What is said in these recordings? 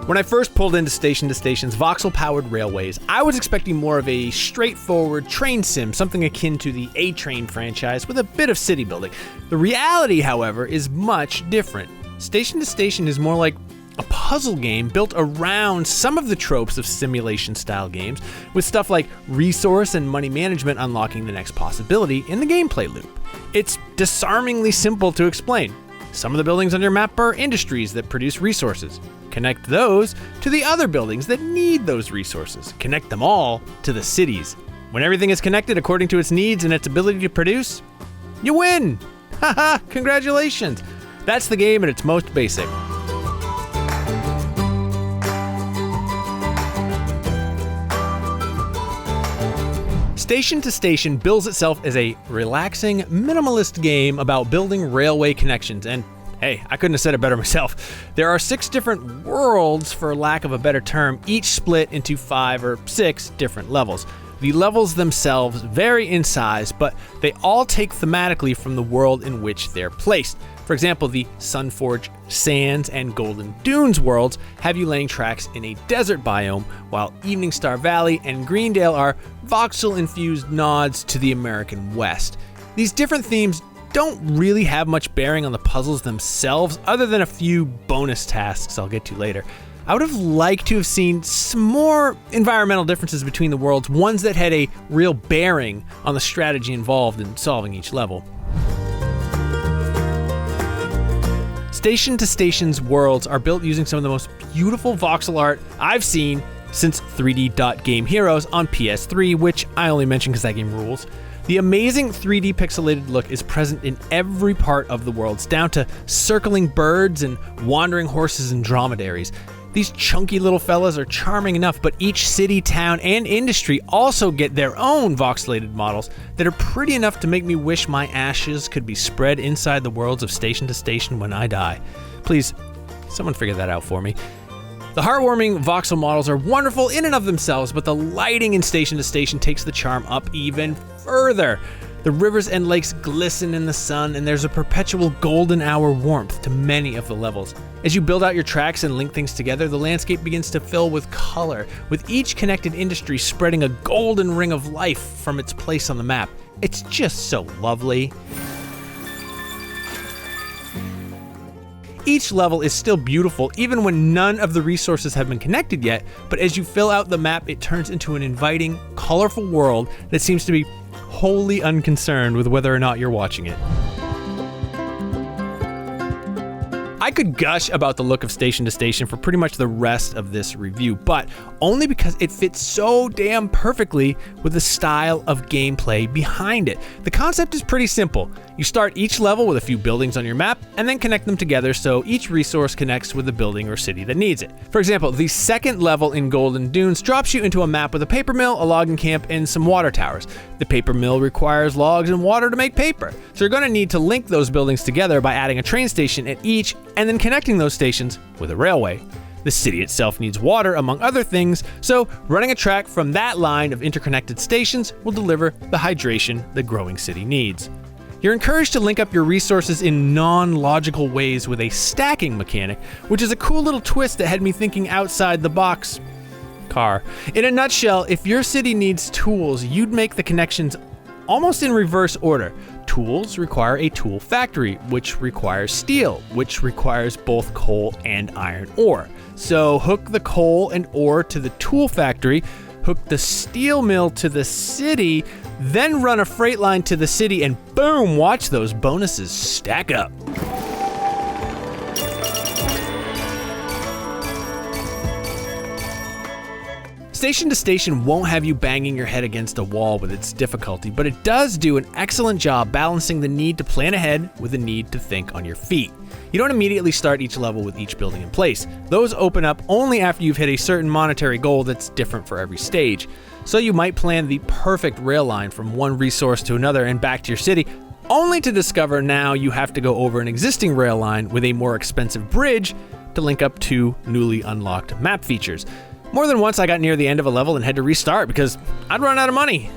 When I first pulled into Station to Station's Voxel-powered railways, I was expecting more of a straightforward train sim, something akin to the A-Train franchise with a bit of city building. The reality, however, is much different. Station to Station is more like a puzzle game built around some of the tropes of simulation-style games, with stuff like resource and money management unlocking the next possibility in the gameplay loop. It's disarmingly simple to explain. Some of the buildings on your map are industries that produce resources. Connect those to the other buildings that need those resources. Connect them all to the cities. When everything is connected according to its needs and its ability to produce, you win! Haha, congratulations! That's the game at its most basic. Station to Station bills itself as a relaxing, minimalist game about building railway connections, and hey, I couldn't have said it better myself. There are 6 different worlds, for lack of a better term, each split into 5 or 6 different levels. The levels themselves vary in size, but they all take thematically from the world in which they're placed. For example, the Sunforge Sands and Golden Dunes worlds have you laying tracks in a desert biome, while Evening Star Valley and Greendale are voxel-infused nods to the American West. These different themes don't really have much bearing on the puzzles themselves, other than a few bonus tasks I'll get to later. I would have liked to have seen some more environmental differences between the worlds, ones that had a real bearing on the strategy involved in solving each level. Station to Station's worlds are built using some of the most beautiful voxel art I've seen since 3D Game Heroes on PS3, which I only mention because that game rules. The amazing 3D pixelated look is present in every part of the worlds, down to circling birds and wandering horses and dromedaries. These chunky little fellas are charming enough, but each city, town, and industry also get their own voxelated models that are pretty enough to make me wish my ashes could be spread inside the worlds of Station to Station when I die. Please, someone figure that out for me. The heartwarming voxel models are wonderful in and of themselves, but the lighting in Station to Station takes the charm up even further. The rivers and lakes glisten in the sun, and there's a perpetual golden hour warmth to many of the levels. As you build out your tracks and link things together, the landscape begins to fill with color, with each connected industry spreading a golden ring of life from its place on the map. It's just so lovely. Each level is still beautiful, even when none of the resources have been connected yet, but as you fill out the map, it turns into an inviting, colorful world that seems to be wholly unconcerned with whether or not you're watching it. I could gush about the look of Station to Station for pretty much the rest of this review, but only because it fits so damn perfectly with the style of gameplay behind it. The concept is pretty simple. You start each level with a few buildings on your map, and then connect them together so each resource connects with the building or city that needs it. For example, the second level in Golden Dunes drops you into a map with a paper mill, a logging camp, and some water towers. The paper mill requires logs and water to make paper, so you're going to need to link those buildings together by adding a train station at each, and then connecting those stations with a railway. The city itself needs water, among other things, so running a track from that line of interconnected stations will deliver the hydration the growing city needs. You're encouraged to link up your resources in non-logical ways with a stacking mechanic, which is a cool little twist that had me thinking outside the box. In a nutshell, if your city needs tools, you'd make the connections almost in reverse order. Tools require a tool factory, which requires steel, which requires both coal and iron ore. So hook the coal and ore to the tool factory, hook the steel mill to the city, then run a freight line to the city, and boom, watch those bonuses stack up. Station to Station won't have you banging your head against a wall with its difficulty, but it does do an excellent job balancing the need to plan ahead with the need to think on your feet. You don't immediately start each level with each building in place. Those open up only after you've hit a certain monetary goal that's different for every stage. So you might plan the perfect rail line from one resource to another and back to your city, only to discover now you have to go over an existing rail line with a more expensive bridge to link up two newly unlocked map features. More than once I got near the end of a level and had to restart because I'd run out of money.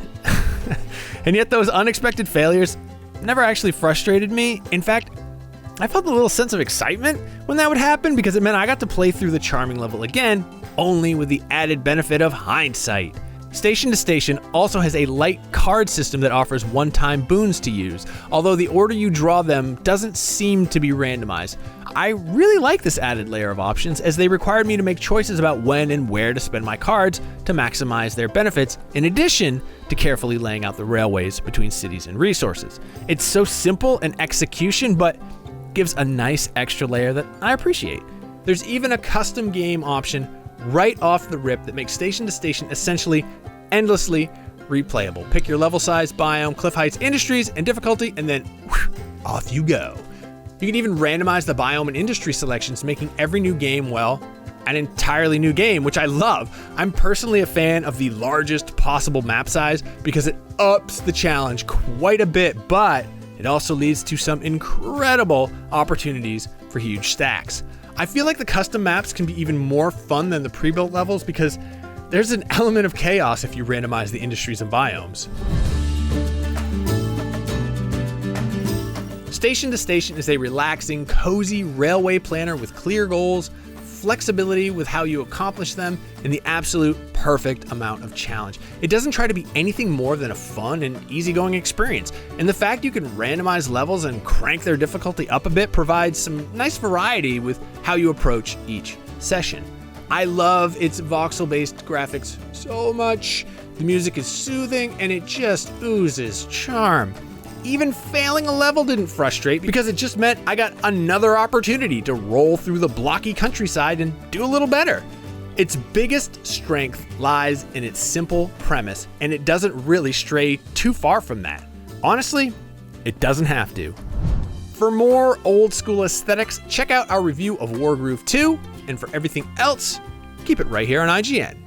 And yet those unexpected failures never actually frustrated me. In fact, I felt a little sense of excitement when that would happen because it meant I got to play through the charming level again, only with the added benefit of hindsight. Station to Station also has a light card system that offers one-time boons to use, although the order you draw them doesn't seem to be randomized. I really like this added layer of options as they required me to make choices about when and where to spend my cards to maximize their benefits, in addition to carefully laying out the railways between cities and resources. It's so simple in execution, but gives a nice extra layer that I appreciate. There's even a custom game option right off the rip that makes Station to Station essentially endlessly replayable. Pick your level size, biome, cliff heights, industries, and difficulty, and then off you go. You can even randomize the biome and industry selections, making every new game, well, an entirely new game, which I love. I'm personally a fan of the largest possible map size because it ups the challenge quite a bit, but it also leads to some incredible opportunities for huge stacks. I feel like the custom maps can be even more fun than the pre-built levels because there's an element of chaos if you randomize the industries and biomes. Station to Station is a relaxing, cozy railway planner with clear goals, flexibility with how you accomplish them, and the absolute perfect amount of challenge. It doesn't try to be anything more than a fun and easygoing experience, and the fact you can randomize levels and crank their difficulty up a bit provides some nice variety with how you approach each session. I love its voxel-based graphics so much. The music is soothing and it just oozes charm. Even failing a level didn't frustrate because it just meant I got another opportunity to roll through the blocky countryside and do a little better. Its biggest strength lies in its simple premise, and it doesn't really stray too far from that. Honestly, it doesn't have to. For more old school aesthetics, check out our review of Wargroove 2, and for everything else, keep it right here on IGN.